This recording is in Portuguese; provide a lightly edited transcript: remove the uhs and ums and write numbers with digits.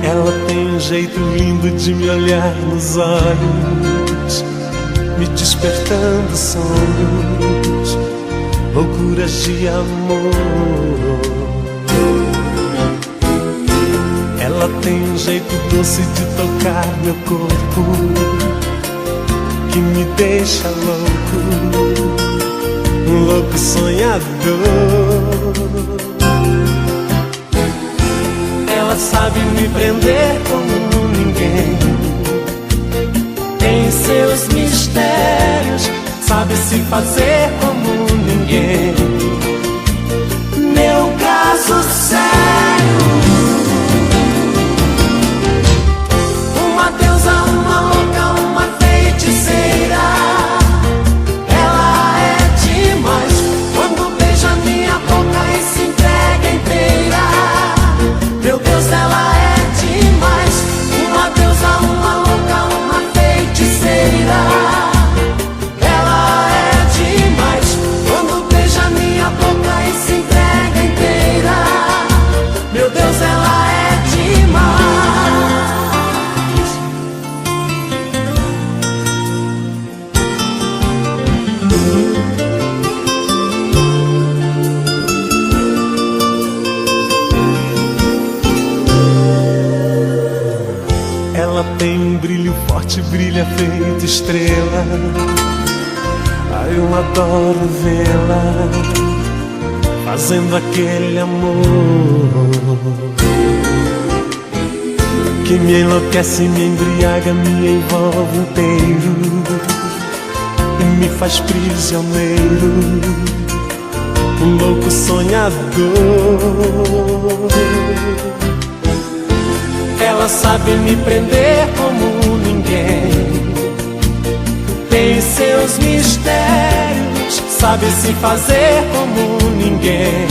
Ela tem um jeito lindo de me olhar nos olhos, me despertando sonhos, loucuras de amor. Ela tem um jeito doce de tocar meu corpo, que me deixa louco, um louco sonhador. Ela sabe me prender como ninguém, tem seus mistérios, sabe se fazer como ninguém. Meu caso sério, uma deusa, uma louca, uma feiticeira. Ela é demais quando beija minha boca e se entrega inteira. Meu Deus, ela é demais, uma deusa, uma louca, uma feiticeira. Ela é demais quando beija minha boca e se entrega inteira. Meu Deus, ela é demais. Ela tem um brilho forte, brilha feito estrela. Ai, eu adoro vê-la fazendo aquele amor que me enlouquece, me embriaga, me envolve inteiro e me faz prisioneiro, um louco sonhador. Ela sabe me prender como ninguém, tem seus mistérios, sabe se fazer como ninguém.